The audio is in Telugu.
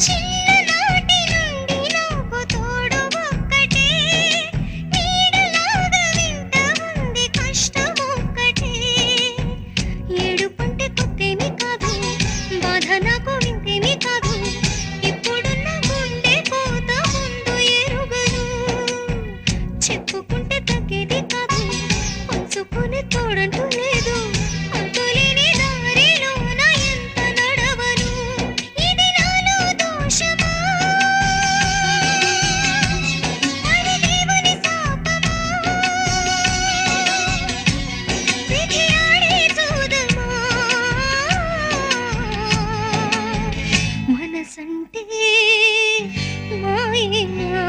చిన్ననాటి నుండి నాకు తోడు ఒక్కటే, నీడలాగా వెంట ఉంది కష్టం ఒక్కటే. ఏడుపంటే కొత్తేమి కాదు, బాధ నాకు వింతేమి కాదు, ఇప్పుడున్న గుండె కోత ముందు ఎరుగను. చెప్పుకుంటే తగ్గేది కాదు, పంచుకునే తోడంటూ లేదు, అంతులేని దారిలోన ఎంత నడవను. ఇది నాలో దోషమా, మరి దేవుని శాపమా, విధి ఆడే చూదమా. మనసంటే మాయేనా